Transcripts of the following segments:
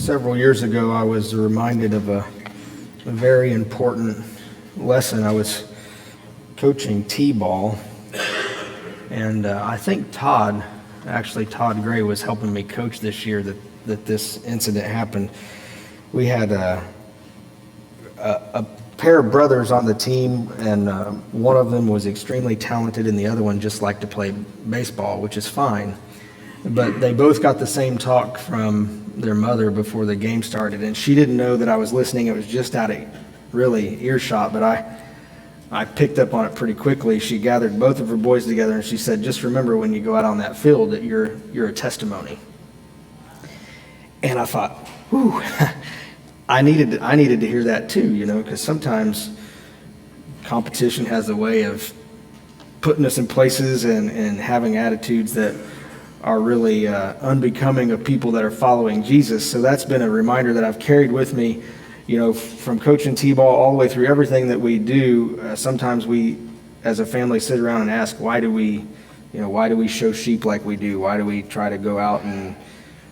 Several years ago, I was reminded of a very important lesson. I was coaching T-ball, and I think Todd Gray was helping me coach this year that this incident happened. We had a pair of brothers on the team, and one of them was extremely talented, and the other one just liked to play baseball, which is fine. But they both got the same talk from their mother before the game started, and she didn't know that I was listening. It was just out of really earshot, but I picked up on it pretty quickly. She gathered both of her boys together, and she said, "Just remember when you go out on that field that you're a testimony." And I thought, whew, I needed to hear that too, because sometimes competition has a way of putting us in places and having attitudes that are really unbecoming of people that are following Jesus. So that's been a reminder that I've carried with me, from coaching T-ball all the way through everything that we do. Sometimes we, as a family, sit around and ask, why do we show sheep like we do? Why do we try to go out and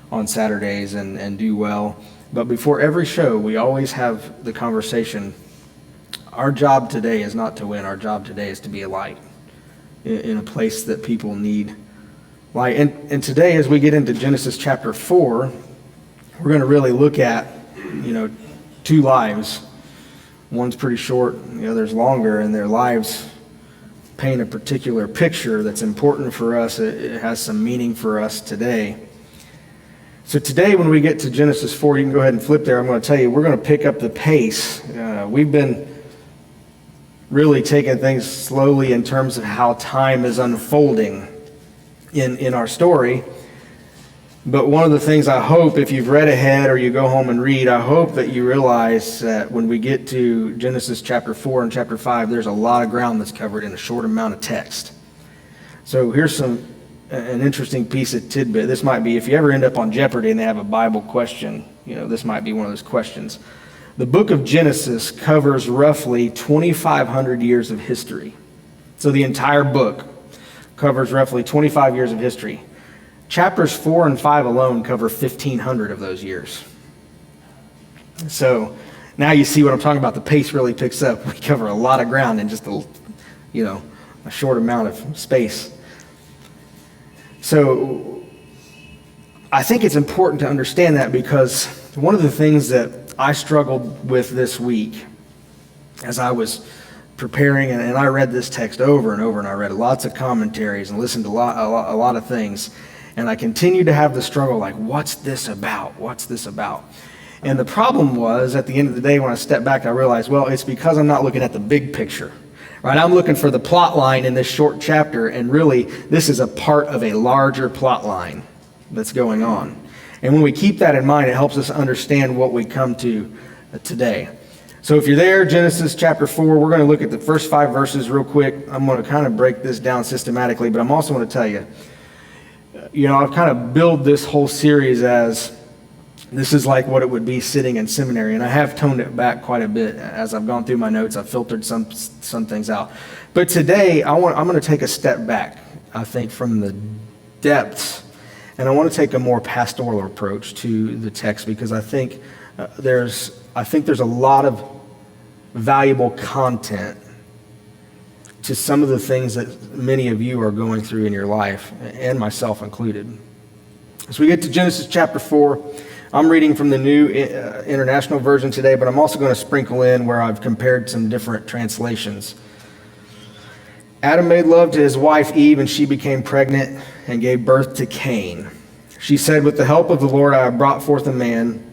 on Saturdays and do well? But before every show, we always have the conversation. Our job today is not to win. Our job today is to be a light in a place that people need light. And today, as we get into Genesis chapter 4, we're going to really look at, two lives. One's pretty short, and the other's longer, and their lives paint a particular picture that's important for us. It has some meaning for us today. So today, when we get to Genesis 4, you can go ahead and flip there. I'm going to tell you, we're going to pick up the pace. We've been really taking things slowly in terms of how time is unfolding in our story. But one of the things I hope, if you've read ahead or you go home and read, I hope that you realize that when we get to Genesis chapter 4 and chapter 5, there's a lot of ground that's covered in a short amount of text. So here's an interesting piece of tidbit. This might be, if you ever end up on Jeopardy and they have a Bible question, this might be one of those questions. The book of Genesis covers roughly 2,500 years of history. So the entire book covers roughly 25 years of history. Chapters 4 and 5 alone cover 1,500 of those years. So now you see what I'm talking about. The pace really picks up. We cover a lot of ground in just a short amount of space. So I think it's important to understand that, because one of the things that I struggled with this week as I was preparing, and I read this text over and over, and I read lots of commentaries and listened to a lot of things, and I continued to have the struggle, like, what's this about? What's this about? And the problem was, at the end of the day, when I stepped back, I realized, well, it's because I'm not looking at the big picture, right? I'm looking for the plot line in this short chapter, and really, this is a part of a larger plot line that's going on. And when we keep that in mind, it helps us understand what we come to today. So if you're there, Genesis chapter 4, we're going to look at the first 5 verses real quick. I'm going to kind of break this down systematically, but I'm also going to tell you, I've kind of built this whole series as this is like what it would be sitting in seminary, and I have toned it back quite a bit as I've gone through my notes. I've filtered some things out. But today, I'm going to take a step back, I think, from the depths, and I want to take a more pastoral approach to the text, because I think there's a lot of valuable content to some of the things that many of you are going through in your life, and myself included. As we get to Genesis chapter 4, I'm reading from the New International Version today, but I'm also going to sprinkle in where I've compared some different translations. Adam made love to his wife Eve, and she became pregnant and gave birth to Cain. She said, "With the help of the Lord I have brought forth a man."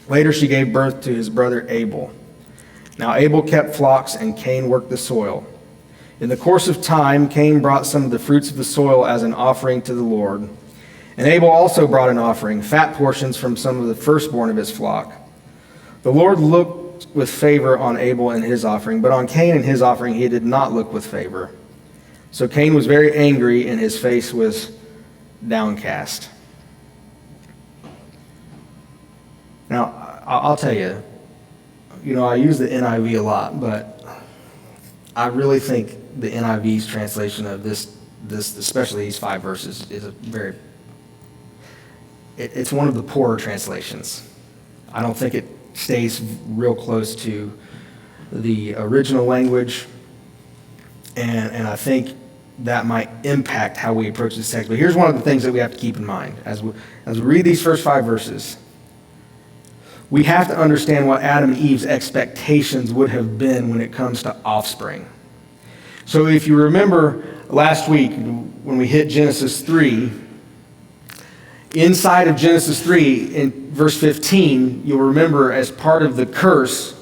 Later she gave birth to his brother Abel. Now Abel kept flocks, and Cain worked the soil. In the course of time, Cain brought some of the fruits of the soil as an offering to the Lord. And Abel also brought an offering, fat portions from some of the firstborn of his flock. The Lord looked with favor on Abel and his offering, but on Cain and his offering he did not look with favor. So Cain was very angry, and his face was downcast. Now, I'll tell you, I use the NIV a lot, but I really think the NIV's translation of this, especially these 5 verses, is it's one of the poorer translations. I don't think it stays real close to the original language, and I think that might impact how we approach this text. But here's one of the things that we have to keep in mind as we read these first 5 verses. We have to understand what Adam and Eve's expectations would have been when it comes to offspring. So if you remember last week when we hit Genesis 3, inside of Genesis 3 in verse 15, you'll remember as part of the curse,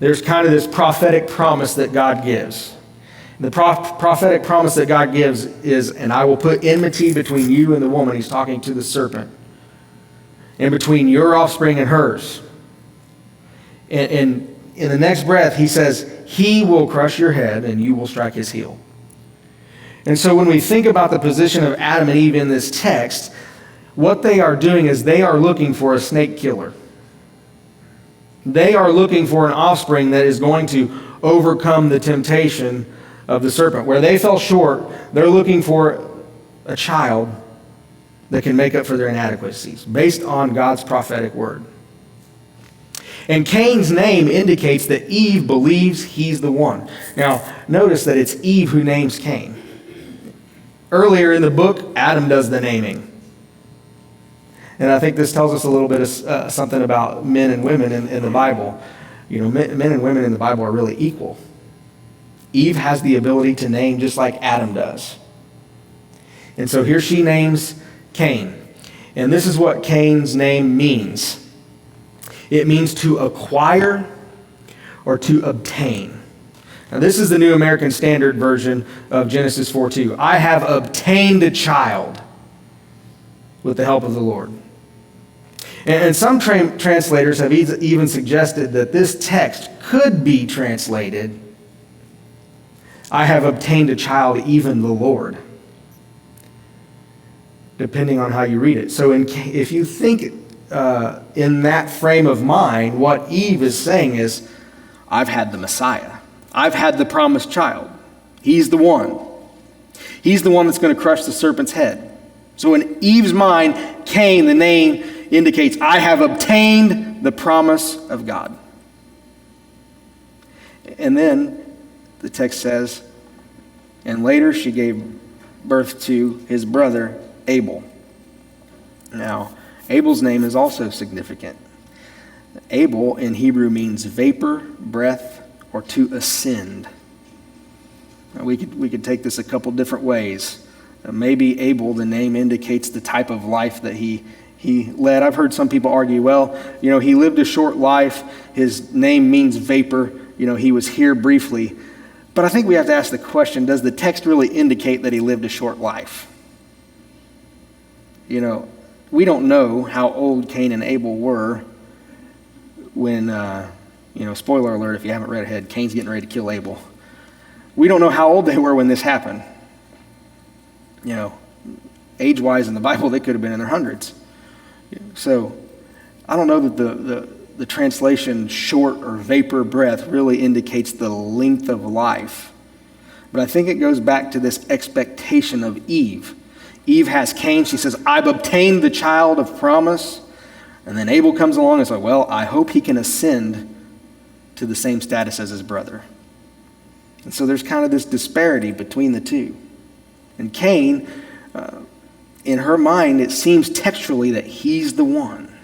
there's kind of this prophetic promise that God gives. The prophetic promise that God gives is, and I will put enmity between you and the woman. He's talking to the serpent. And between your offspring and hers. And in the next breath, he says, he will crush your head and you will strike his heel. And so when we think about the position of Adam and Eve in this text, what they are doing is they are looking for a snake killer. They are looking for an offspring that is going to overcome the temptation of the serpent. Where they fell short, they're looking for a child that can make up for their inadequacies, based on God's prophetic word. And Cain's name indicates that Eve believes he's the one. Now, notice that it's Eve who names Cain. Earlier in the book, Adam does the naming. And I think this tells us a little bit of something about men and women in the Bible. You know, men and women in the Bible are really equal. Eve has the ability to name just like Adam does. And so here she names Cain. And this is what Cain's name means. It means to acquire or to obtain. Now this is the New American Standard Version of Genesis 4:2. I have obtained a child with the help of the Lord. And some translators have even suggested that this text could be translated, I have obtained a child, even the Lord, depending on how you read it. So if you think in that frame of mind, what Eve is saying is, I've had the Messiah. I've had the promised child. He's the one. He's the one that's going to crush the serpent's head. So in Eve's mind, Cain, the name, indicates, I have obtained the promise of God. And then the text says, and later she gave birth to his brother Abel. Now, Abel's name is also significant. Abel in Hebrew means vapor, breath, or to ascend. Now, we could take this a couple different ways. Maybe Abel, the name, indicates the type of life that he led. I've heard some people argue, well, he lived a short life. His name means vapor. He was here briefly. But I think we have to ask the question, does the text really indicate that he lived a short life? We don't know how old Cain and Abel were when, spoiler alert, if you haven't read ahead, Cain's getting ready to kill Abel. We don't know how old they were when this happened. Age-wise in the Bible, they could have been in their hundreds. So I don't know that the translation short or vapor breath really indicates the length of life. But I think it goes back to this expectation of Eve. Eve has Cain. She says, I've obtained the child of promise. And then Abel comes along and says, well, I hope he can ascend to the same status as his brother. And so there's kind of this disparity between the two. And Cain, in her mind, it seems textually that he's the one.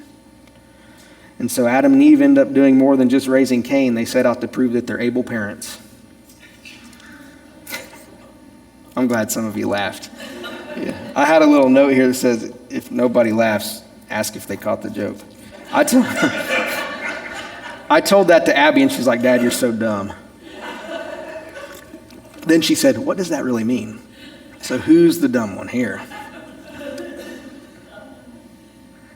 And so Adam and Eve end up doing more than just raising Cain. They set out to prove that they're able parents. I'm glad some of you laughed. Yeah. I had a little note here that says, if nobody laughs, ask if they caught the joke. I told that to Abby, and she's like, Dad, you're so dumb. Then she said, what does that really mean? So who's the dumb one here?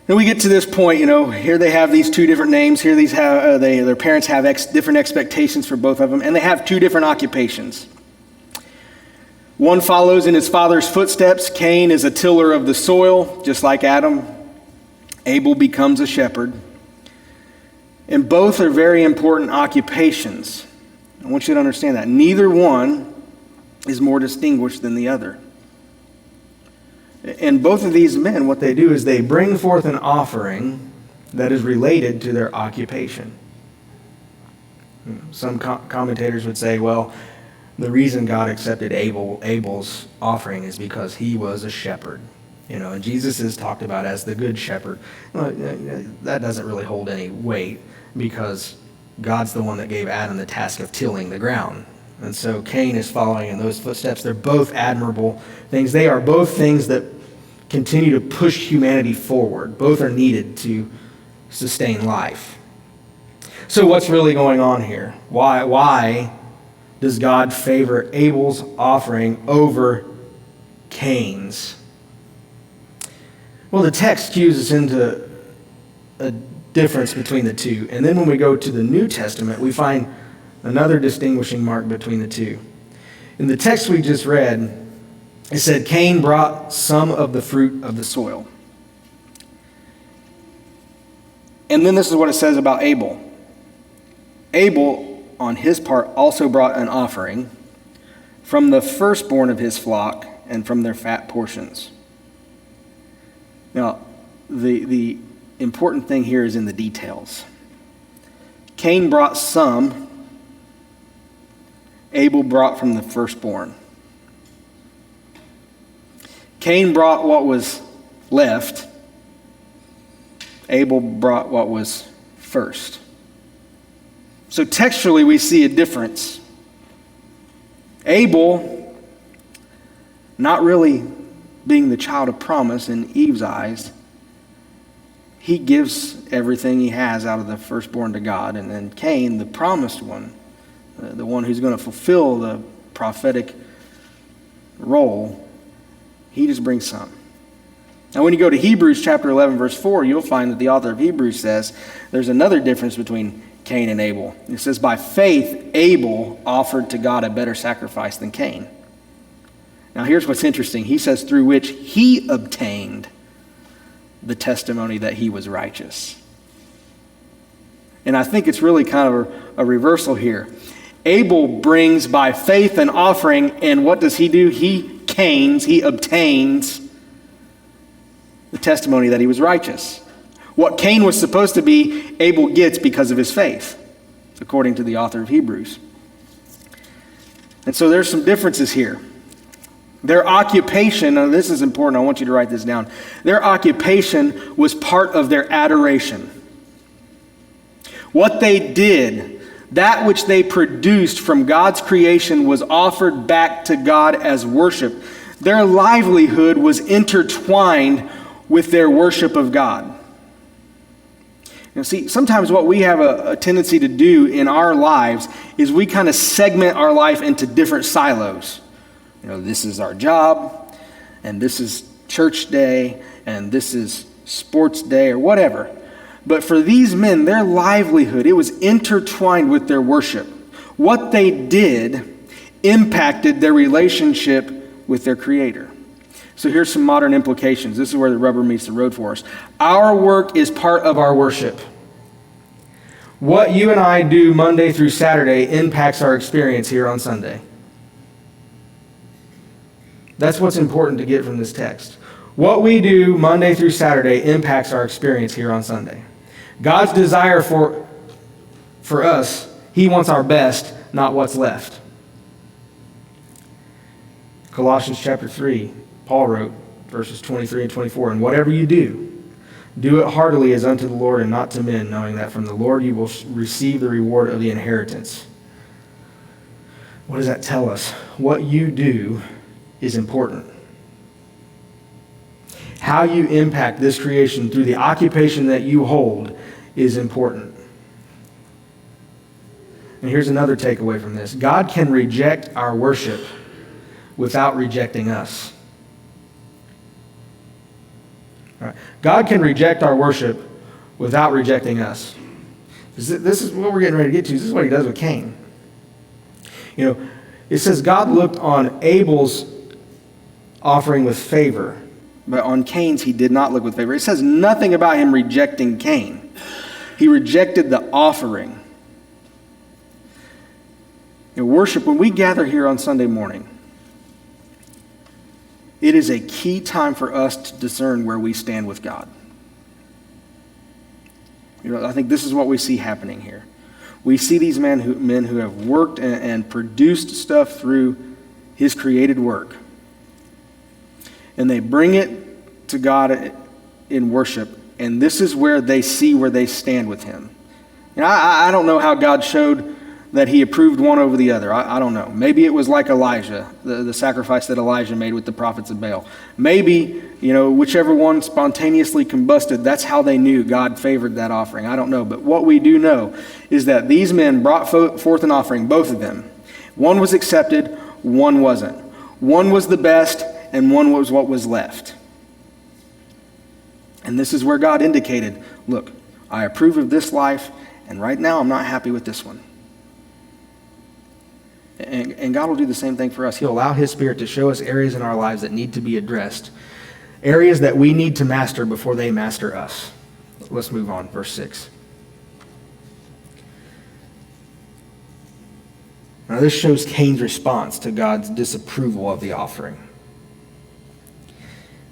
Then we get to this point, here they have these two different names. Here their parents have different expectations for both of them, and they have two different occupations. One follows in his father's footsteps. Cain is a tiller of the soil, just like Adam. Abel becomes a shepherd. And both are very important occupations. I want you to understand that. Neither one is more distinguished than the other. And both of these men, what they do is they bring forth an offering that is related to their occupation. Some commentators would say, well, the reason God accepted Abel's offering is because he was a shepherd. And Jesus is talked about as the good shepherd. Well, that doesn't really hold any weight because God's the one that gave Adam the task of tilling the ground. And so Cain is following in those footsteps. They're both admirable things. They are both things that continue to push humanity forward. Both are needed to sustain life. So what's really going on here? Why does God favor Abel's offering over Cain's? Well, the text cues us into a difference between the two. And then when we go to the New Testament, we find another distinguishing mark between the two. In the text we just read, it said Cain brought some of the fruit of the soil. And then this is what it says about Abel. Abel, on his part, also brought an offering from the firstborn of his flock and from their fat portions. Now, the important thing here is in the details. Cain brought some. Abel brought from the firstborn. Cain brought what was left. Abel brought what was first. So textually we see a difference. Abel, not really being the child of promise in Eve's eyes, he gives everything he has out of the firstborn to God. And then Cain, the promised one, the one who's going to fulfill the prophetic role, he just brings some. Now when you go to Hebrews chapter 11, verse 4, you'll find that the author of Hebrews says there's another difference between Cain and Abel. It says, by faith, Abel offered to God a better sacrifice than Cain. Now here's what's interesting. He says, through which he obtained the testimony that he was righteous. And I think it's really kind of a reversal here. Abel brings by faith an offering, and what does he do? He obtains the testimony that he was righteous. What Cain was supposed to be, Abel gets because of his faith, according to the author of Hebrews. And so there's some differences here. Their occupation, now this is important, I want you to write this down. Their occupation was part of their adoration. What they did, that which they produced from God's creation, was offered back to God as worship. Their livelihood was intertwined with their worship of God. See, sometimes what we have a tendency to do in our lives is we kind of segment our life into different silos. This is our job, and this is church day, and this is sports day, or whatever. But for these men, their livelihood, it was intertwined with their worship. What they did impacted their relationship with their Creator. So here's some modern implications. This is where the rubber meets the road for us. Our work is part of our worship. What you and I do Monday through Saturday impacts our experience here on Sunday. That's what's important to get from this text. What we do Monday through Saturday impacts our experience here on Sunday. God's desire for us, He wants our best, not what's left. Colossians chapter 3, Paul wrote, verses 23 and 24, and whatever you do it heartily as unto the Lord and not to men, knowing that from the Lord you will receive the reward of the inheritance. What does that tell us? What you do is important. How you impact this creation through the occupation that you hold is important. And here's another takeaway from this. God can reject our worship without rejecting us. All right. God can reject our worship without rejecting us. This is what we're getting ready to get to. This is what He does with Cain. It says God looked on Abel's offering with favor, but on Cain's He did not look with favor. It says nothing about Him rejecting Cain. He rejected the offering. Worship, when we gather here on Sunday morning, it is a key time for us to discern where we stand with God. I think this is what we see happening here. We see these men who have worked and produced stuff through his created work. And they bring it to God in worship. And this is where they see where they stand with him. I don't know how God showed that he approved one over the other. I don't know. Maybe it was like Elijah, the sacrifice that Elijah made with the prophets of Baal. Maybe, whichever one spontaneously combusted, that's how they knew God favored that offering. I don't know. But what we do know is that these men brought forth an offering, both of them. One was accepted, one wasn't. One was the best, and one was what was left. And this is where God indicated, look, I approve of this life, and right now I'm not happy with this one. And God will do the same thing for us. He'll allow his Spirit to show us areas in our lives that need to be addressed, areas that we need to master before they master us. Let's move on. Verse 6. Now this shows Cain's response to God's disapproval of the offering.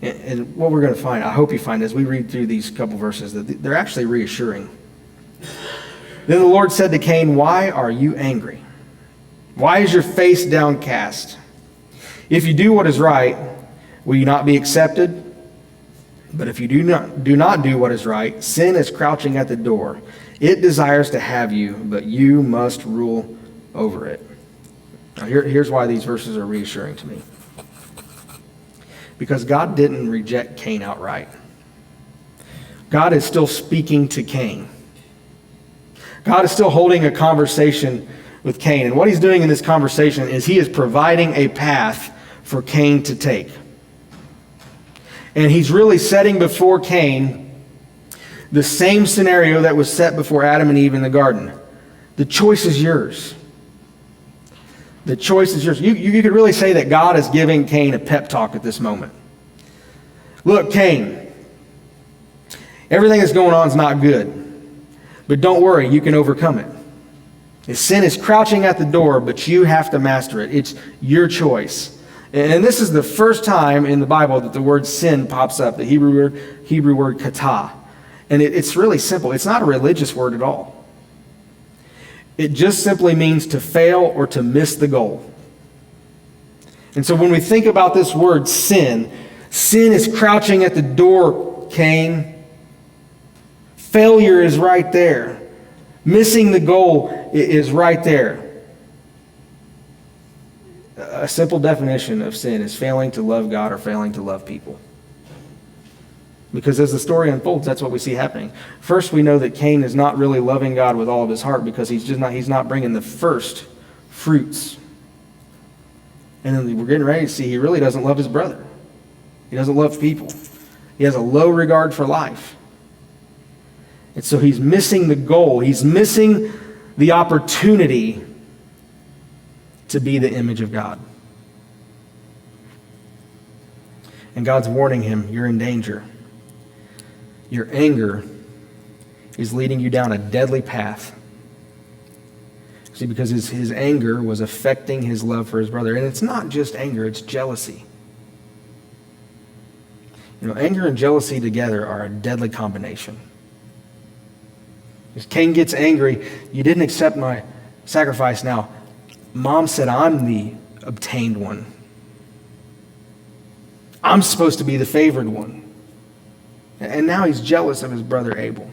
And what we're going to find, I hope you find as we read through these couple verses, that they're actually reassuring. Then the Lord said to Cain, "Why are you angry? Why is your face downcast? If you do what is right, will you not be accepted? But if you do not do what is right, sin is crouching at the door. It desires to have you, but you must rule over it." Now here's why these verses are reassuring to me. Because God didn't reject Cain outright. God is still speaking to Cain. God is still holding a conversation with Cain. And what he's doing in this conversation is he is providing a path for Cain to take. And he's really setting before Cain the same scenario that was set before Adam and Eve in the garden. The choice is yours. The choice is yours. You could really say that God is giving Cain a pep talk at this moment. Look, Cain, everything that's going on is not good. But don't worry, you can overcome it. His sin is crouching at the door, but you have to master it. It's your choice. And this is the first time in the Bible that the word sin pops up, the Hebrew word kata. And it's really simple. It's not a religious word at all. It just simply means to fail or to miss the goal. And so when we think about this word sin is crouching at the door, Cain. Failure is right there. Missing the goal is right there. A simple definition of sin is failing to love God or failing to love people. Because as the story unfolds, that's what we see happening. First, we know that Cain is not really loving God with all of his heart because he's not bringing the first fruits. And then we're getting ready to see he really doesn't love his brother. He doesn't love people. He has a low regard for life. And so he's missing the goal. He's missing the opportunity to be the image of God. And God's warning him, you're in danger. Your anger is leading you down a deadly path. See, because his anger was affecting his love for his brother. And it's not just anger, it's jealousy. Anger and jealousy together are a deadly combination. As Cain gets angry, you didn't accept my sacrifice. Now, Mom said I'm the obtained one. I'm supposed to be the favored one. And now he's jealous of his brother Abel.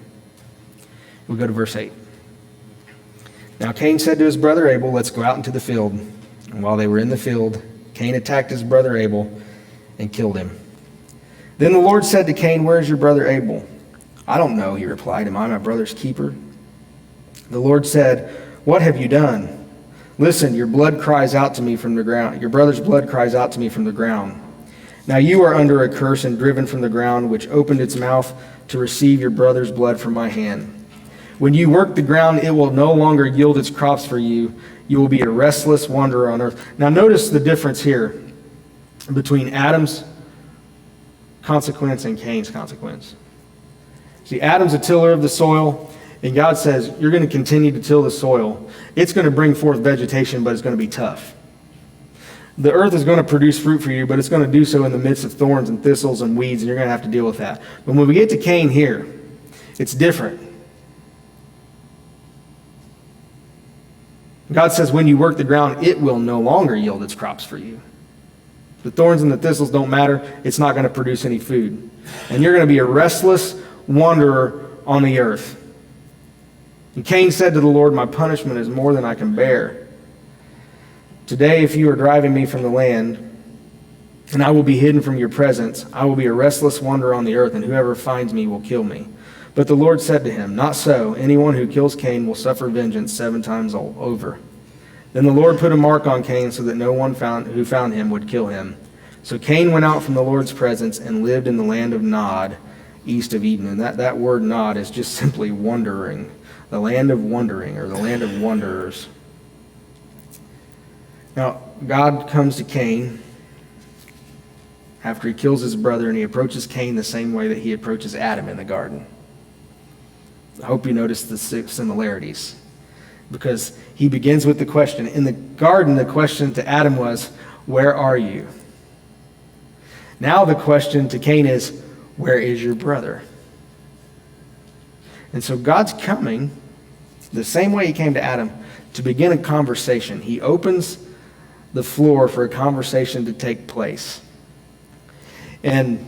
We go to verse 8. Now Cain said to his brother Abel, let's go out into the field. And while they were in the field, Cain attacked his brother Abel and killed him. Then the Lord said to Cain, where is your brother Abel? I don't know, he replied. Am I my brother's keeper? The Lord said, what have you done? Listen, your blood cries out to me from the ground. Your brother's blood cries out to me from the ground. Now you are under a curse and driven from the ground, which opened its mouth to receive your brother's blood from my hand. When you work the ground, it will no longer yield its crops for you. You will be a restless wanderer on earth. Now notice the difference here between Adam's consequence and Cain's consequence. See, Adam's a tiller of the soil, and God says, you're going to continue to till the soil. It's going to bring forth vegetation, but it's going to be tough. The earth is going to produce fruit for you, but it's going to do so in the midst of thorns and thistles and weeds, and you're going to have to deal with that. But when we get to Cain here, it's different. God says when you work the ground, it will no longer yield its crops for you. The thorns and the thistles don't matter. It's not going to produce any food. And you're going to be a restless wanderer on the earth. And Cain said to the Lord, my punishment is more than I can bear. Today, if you are driving me from the land, and I will be hidden from your presence, I will be a restless wanderer on the earth, and whoever finds me will kill me. But the Lord said to him, not so. Anyone who kills Cain will suffer vengeance 7 times over. Then the Lord put a mark on Cain so that no one who found him would kill him. So Cain went out from the Lord's presence and lived in the land of Nod, east of Eden. And that word Nod is just simply wandering. The land of wandering, or the land of wanderers. Now, God comes to Cain after he kills his brother, and he approaches Cain the same way that he approaches Adam in the garden. I hope you notice the similarities, because he begins with the question. In the garden, the question to Adam was, where are you? Now the question to Cain is, where is your brother? And so God's coming the same way he came to Adam to begin a conversation. He opens the floor for a conversation to take place. And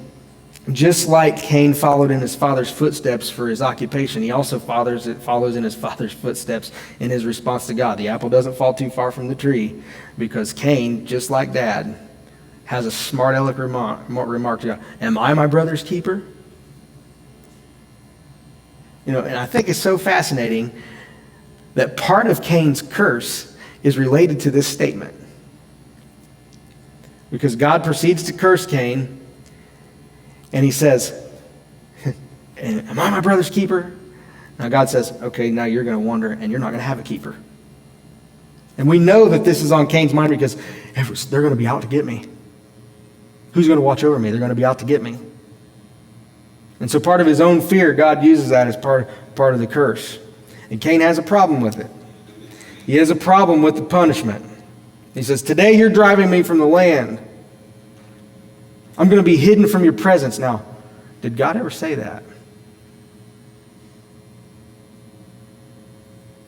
just like Cain followed in his father's footsteps for his occupation, he also follows in his father's footsteps in his response to God. The apple doesn't fall too far from the tree, because Cain, just like Dad, has a smart aleck remark to God. Am I my brother's keeper? And I think it's so fascinating that part of Cain's curse is related to this statement. Because God proceeds to curse Cain, and he says, am I my brother's keeper? Now God says, okay, now you're going to wander, and you're not going to have a keeper. And we know that this is on Cain's mind because they're going to be out to get me. Who's going to watch over me? They're going to be out to get me. And so part of his own fear, God uses that as part of the curse. And Cain has a problem with it. He has a problem with the punishment. He says, today you're driving me from the land. I'm going to be hidden from your presence. Now, did God ever say that?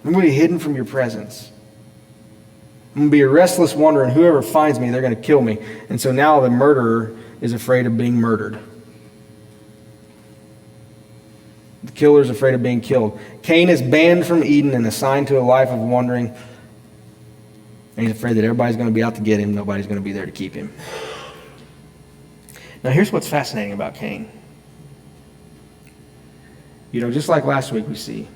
I'm going to be hidden from your presence. I'm going to be a restless wanderer, and whoever finds me, they're going to kill me. And so now the murderer is afraid of being murdered. The killer is afraid of being killed. Cain is banned from Eden and assigned to a life of wandering. And he's afraid that everybody's going to be out to get him. Nobody's going to be there to keep him. Now here's what's fascinating about Cain. Just like last week we see,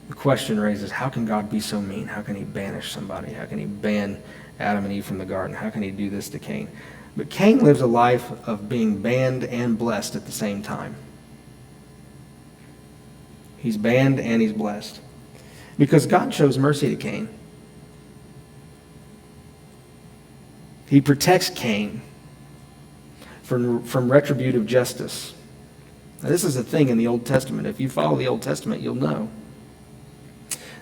the question raises, how can God be so mean? How can he banish somebody? How can he ban Adam and Eve from the garden? How can he do this to Cain? But Cain lives a life of being banned and blessed at the same time. He's banned and he's blessed. Because God shows mercy to Cain. He protects Cain from retributive justice. Now, this is a thing in the Old Testament. If you follow the Old Testament, you'll know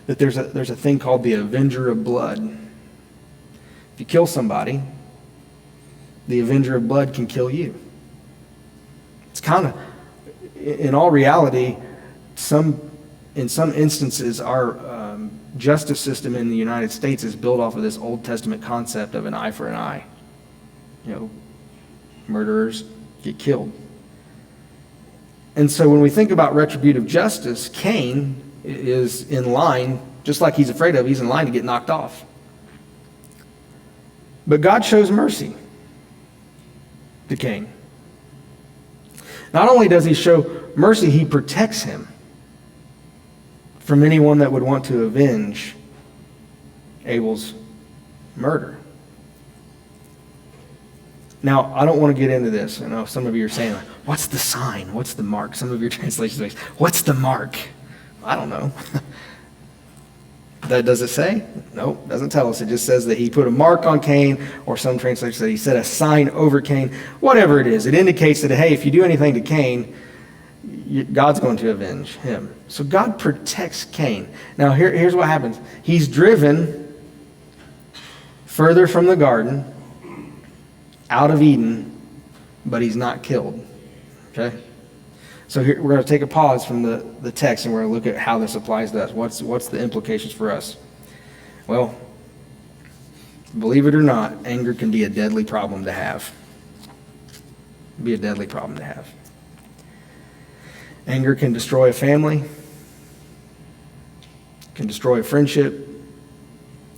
that there's a thing called the avenger of blood. If you kill somebody, the avenger of blood can kill you. It's kind of, in all reality, in some instances, our justice system in the United States is built off of this Old Testament concept of an eye for an eye. Murderers get killed. And so when we think about retributive justice, Cain is in line, just like he's afraid of, he's in line to get knocked off. But God shows mercy to Cain. Not only does he show mercy, he protects him from anyone that would want to avenge Abel's murder. Now, I don't want to get into this. I know some of you are saying, what's the sign? What's the mark? Some of your translations say, what's the mark? I don't know. Does it say? No, it doesn't tell us. It just says that he put a mark on Cain, or some translations say he set a sign over Cain. Whatever it is, it indicates that, hey, if you do anything to Cain, God's going to avenge him. So God protects Cain. Now, here's what happens. He's driven further from the garden, out of Eden, but he's not killed. Okay? So here, we're going to take a pause from the text, and we're going to look at how this applies to us. What's the implications for us? Well, believe it or not, anger can be a deadly problem to have. Be a deadly problem to have. Anger can destroy a family, can destroy a friendship,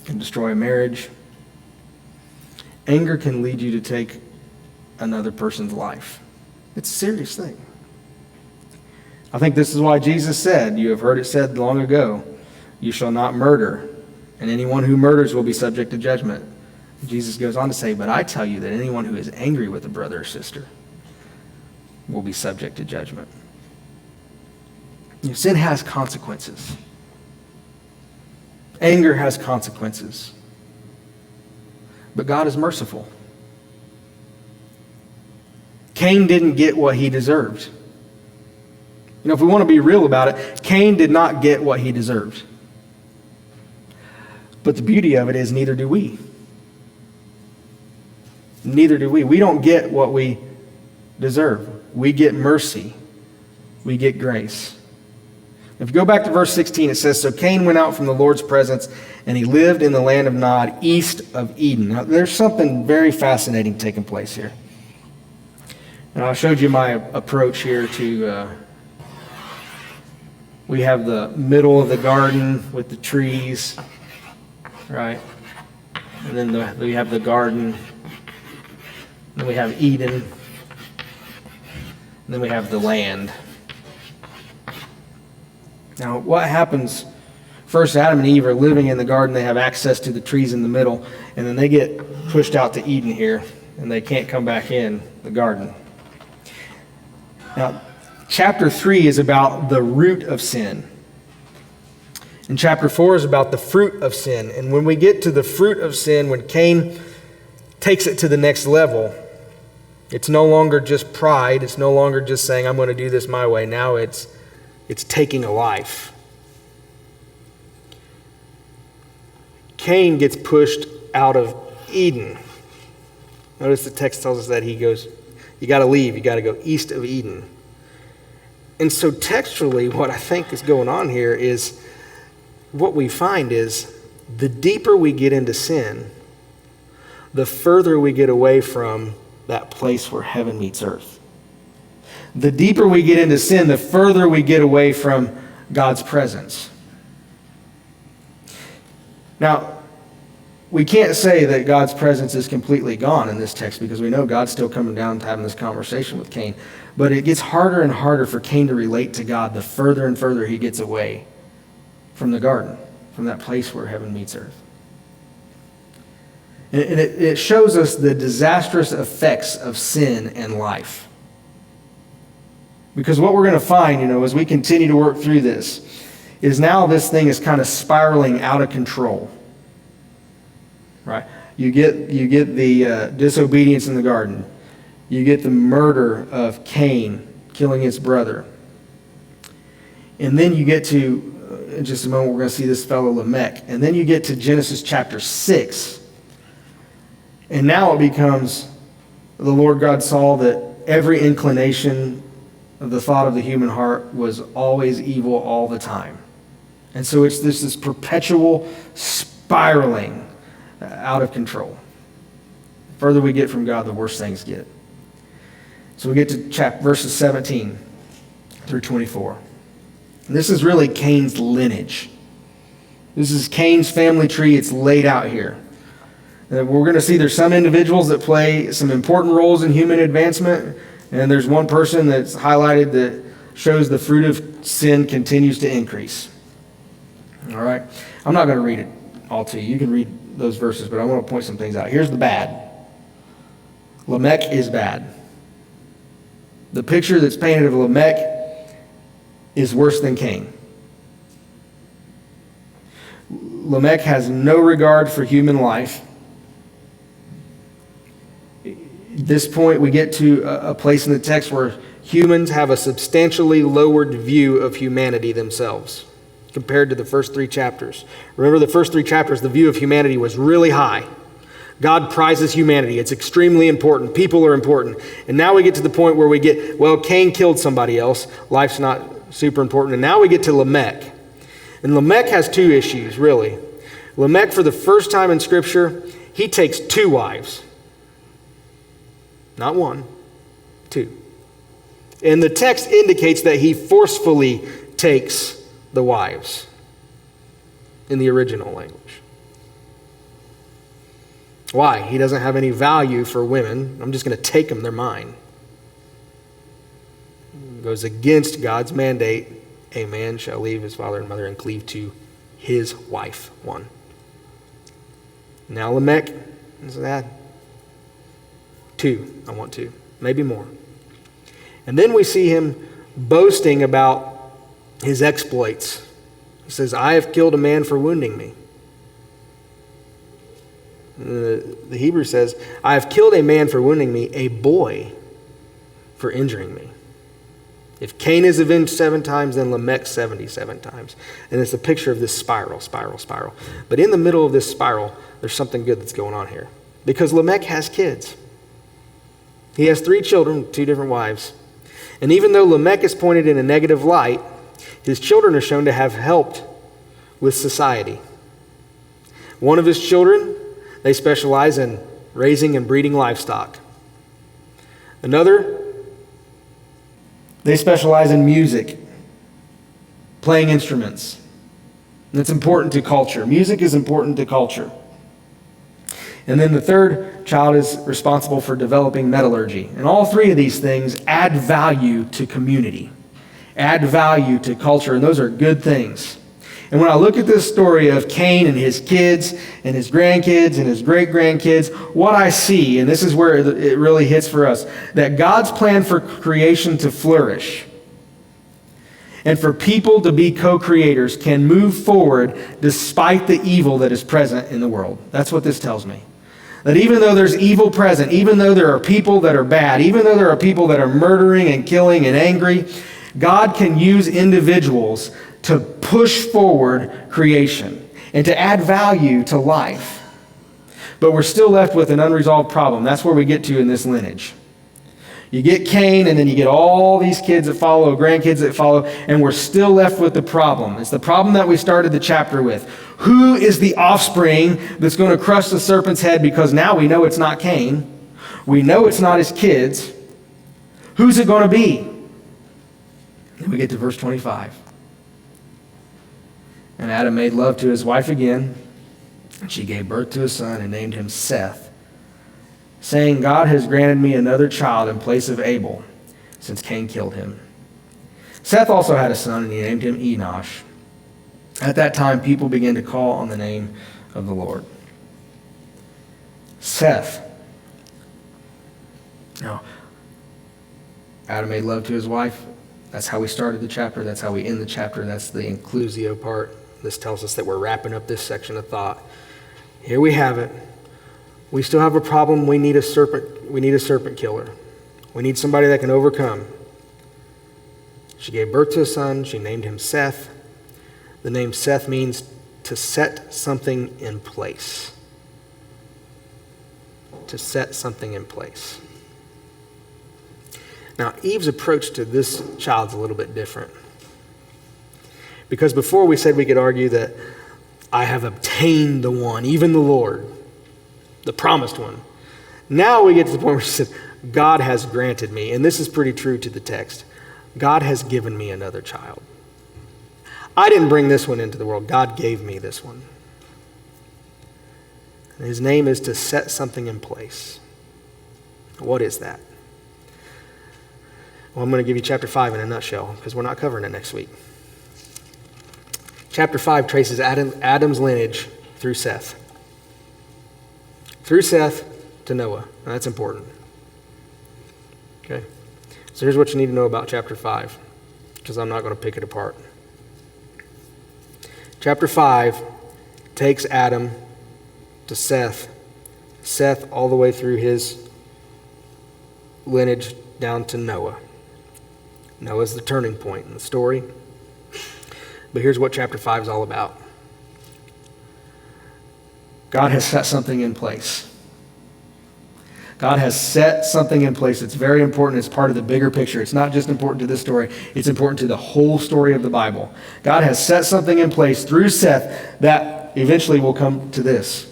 can destroy a marriage. Anger can lead you to take another person's life. It's a serious thing. I think this is why Jesus said, you have heard it said long ago, you shall not murder, and anyone who murders will be subject to judgment. Jesus goes on to say, but I tell you that anyone who is angry with a brother or sister will be subject to judgment. Sin has consequences. Anger has consequences. But God is merciful. Cain didn't get what he deserved. If we want to be real about it, Cain did not get what he deserved. But the beauty of it is neither do we. Neither do we. We don't get what we deserve. We get mercy. We get grace. If you go back to verse 16, it says, so Cain went out from the Lord's presence, and he lived in the land of Nod, east of Eden. Now, there's something very fascinating taking place here. And I showed you my approach here to, we have the middle of the garden with the trees, right? And then we have the garden. Then we have Eden. And then we have the land. Now, what happens? First, Adam and Eve are living in the garden. They have access to the trees in the middle. And then they get pushed out to Eden here. And they can't come back in the garden. Now, chapter 3 is about the root of sin. And chapter 4 is about the fruit of sin. And when we get to the fruit of sin, when Cain takes it to the next level, it's no longer just pride. It's no longer just saying, I'm going to do this my way. Now it's taking a life. Cain gets pushed out of Eden. Notice the text tells us that he goes, you got to leave. You got to go east of Eden. And so textually, what I think is going on here is what we find is the deeper we get into sin, the further we get away from that place where heaven meets earth. The deeper we get into sin, the further we get away from God's presence. Now, we can't say that God's presence is completely gone in this text because we know God's still coming down to having this conversation with Cain. But it gets harder and harder for Cain to relate to God the further and further he gets away from the garden, from that place where heaven meets earth. And it shows us the disastrous effects of sin in life. Because what we're going to find, as we continue to work through this, is now this thing is kind of spiraling out of control. Right? You get the disobedience in the garden. You get the murder of Cain, killing his brother. And then you get to, in just a moment, we're going to see this fellow Lamech. And then you get to Genesis chapter 6. And now it becomes the Lord God saw that every inclination of the thought of the human heart was always evil all the time. And so it's this perpetual spiraling out of control. The further we get from God, the worse things get. So we get to verses 17 through 24. And this is really Cain's lineage. This is Cain's family tree. It's laid out here. And we're going to see there's some individuals that play some important roles in human advancement. And there's one person that's highlighted that shows the fruit of sin continues to increase. All right? I'm not going to read it all to you. You can read those verses, but I want to point some things out. Here's the bad. Lamech is bad. The picture that's painted of Lamech is worse than Cain. Lamech has no regard for human life. At this point, we get to a place in the text where humans have a substantially lowered view of humanity themselves compared to the first 3 chapters. Remember, the first 3 chapters, the view of humanity was really high. God prizes humanity. It's extremely important. People are important. And now we get to the point where we get, Cain killed somebody else. Life's not super important. And now we get to Lamech. And Lamech has 2 issues, really. Lamech, for the first time in Scripture, he takes 2 wives. Not 1, 2. And the text indicates that he forcefully takes the wives in the original language. Why? He doesn't have any value for women. I'm just going to take them. They're mine. It goes against God's mandate. A man shall leave his father and mother and cleave to his wife. 1. Now Lamech is that. 2. I want 2. Maybe more. And then we see him boasting about his exploits. He says, I have killed a man for wounding me. The Hebrew says, I have killed a man for wounding me, a boy for injuring me. If Cain is avenged 7 times, then Lamech 77 times. And it's a picture of this spiral. But in the middle of this spiral, there's something good that's going on here. Because Lamech has kids. He has 3 children, 2 different wives. And even though Lamech is pointed in a negative light, his children are shown to have helped with society. One of his children, they specialize in raising and breeding livestock. Another, they specialize in music, playing instruments. And it's important to culture. Music is important to culture. And then the third child is responsible for developing metallurgy. And all 3 of these things add value to community, add value to culture, and those are good things. And when I look at this story of Cain and his kids and his grandkids and his great-grandkids, what I see, and this is where it really hits for us, that God's plan for creation to flourish and for people to be co-creators can move forward despite the evil that is present in the world. That's what this tells me. That even though there's evil present, even though there are people that are bad, even though there are people that are murdering and killing and angry, God can use individuals to push forward creation and to add value to life. But we're still left with an unresolved problem. That's where we get to in this lineage. You get Cain, and then you get all these kids that follow, grandkids that follow, and we're still left with the problem. It's the problem that we started the chapter with. Who is the offspring that's going to crush the serpent's head? Because now we know it's not Cain. We know it's not his kids. Who's it going to be? Then we get to verse 25. And Adam made love to his wife again, and she gave birth to a son and named him Seth, saying, God has granted me another child in place of Abel, since Cain killed him. Seth also had a son, and he named him Enosh. At that time, people began to call on the name of the Lord. Seth. Now, Adam made love to his wife. That's how we started the chapter. That's how we end the chapter. That's the inclusio part. This tells us that we're wrapping up this section of thought. Here we have it. We still have a problem. We need a serpent. We need a serpent killer. We need somebody that can overcome. She gave birth to a son. She named him Seth. The name Seth means to set something in place. To set something in place. Now, Eve's approach to this child's a little bit different. Because before we said we could argue that I have obtained the one, even the Lord, the promised one. Now we get to the point where she said, God has granted me, and this is pretty true to the text. God has given me another child. I didn't bring this one into the world. God gave me this one. And his name is to set something in place. What is that? Well, I'm going to give you chapter 5 in a nutshell, because we're not covering it next week. Chapter 5 traces Adam's lineage through Seth. Through Seth to Noah. Now, that's important. Okay? So here's what you need to know about chapter 5, because I'm not going to pick it apart. Chapter 5 takes Adam to Seth. Seth all the way through his lineage down to Noah. Noah's the turning point in the story. But here's what chapter 5 is all about. God has set something in place. God has set something in place. It's very important. It's part of the bigger picture. It's not just important to this story. It's important to the whole story of the Bible. God has set something in place through Seth that eventually we'll come to this.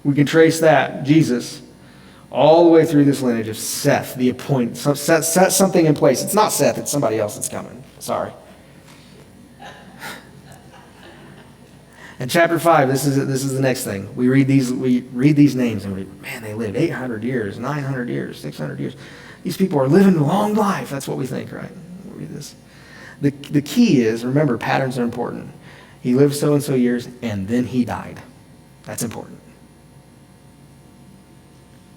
We can trace that, Jesus, all the way through this lineage of Seth, the appointed. Set something in place. It's not Seth, it's somebody else that's coming. Sorry. In chapter 5, this is the next thing. We read these names and man, they lived 800 years, 900 years, 600 years. These people are living a long life. That's what we think, right? We read this. The key is, remember, patterns are important. He lived so and so years, and then he died. That's important.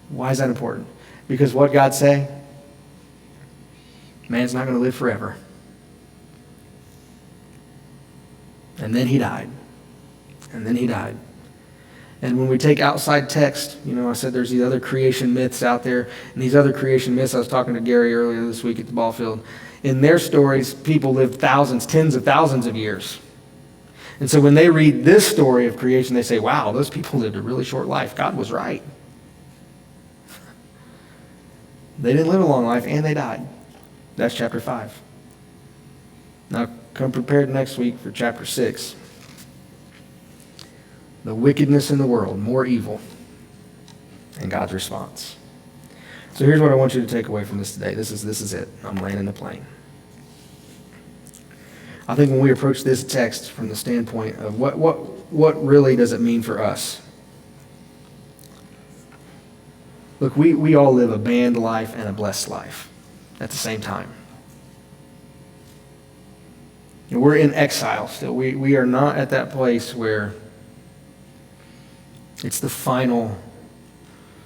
Why is that important? Because what God say? Man's not going to live forever. And then he died. And then he died. And when we take outside text, I said there's these other creation myths out there. And these other creation myths, I was talking to Gary earlier this week at the ball field. In their stories, people lived thousands, tens of thousands of years. And so when they read this story of creation, they say, wow, those people lived a really short life. God was right. They didn't live a long life, and they died. That's chapter 5. Now, come prepared next week for chapter 6. The wickedness in the world, more evil, and God's response. So here's what I want you to take away from this today. This is it. I'm landing the plane. I think when we approach this text from the standpoint of what really does it mean for us? Look, we all live a banned life and a blessed life at the same time. We're in exile still. We are not at that place where it's the final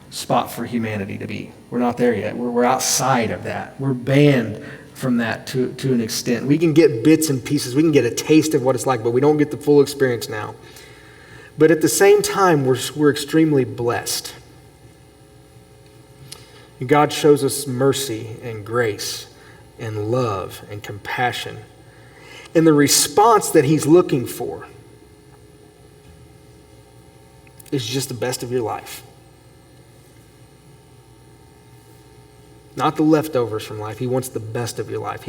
spot for humanity to be. We're not there yet. We're outside of that. We're banned from that to an extent. We can get bits and pieces. We can get a taste of what it's like, but we don't get the full experience now. But at the same time, we're extremely blessed. And God shows us mercy and grace and love and compassion. And the response that he's looking for is just the best of your life. Not the leftovers from life. He wants the best of your life.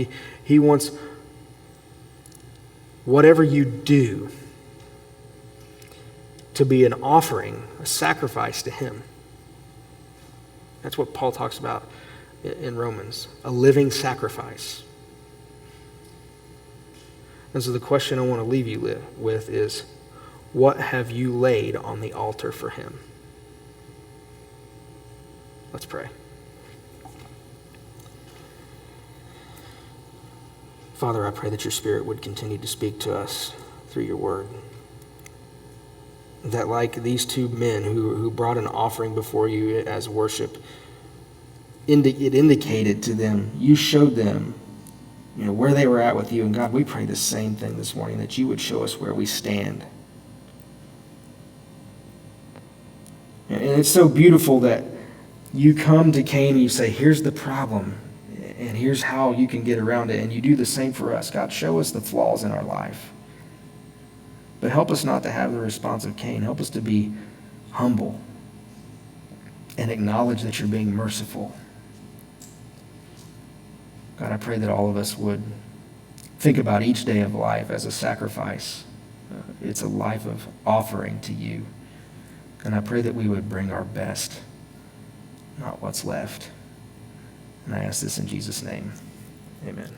He wants whatever you do to be an offering, a sacrifice to him. That's what Paul talks about in Romans, a living sacrifice. And so the question I want to leave you with is, what have you laid on the altar for him? Let's pray. Father, I pray that your Spirit would continue to speak to us through your word. That like these two men who brought an offering before you as worship, it indicated to them, you showed them, where they were at with you. And God, we pray the same thing this morning, that you would show us where we stand. And it's so beautiful that you come to Cain and you say, here's the problem, and here's how you can get around it. And you do the same for us. God, show us the flaws in our life. But help us not to have the response of Cain. Help us to be humble and acknowledge that you're being merciful. God, I pray that all of us would think about each day of life as a sacrifice. It's a life of offering to you. And I pray that we would bring our best, not what's left. And I ask this in Jesus' name. Amen.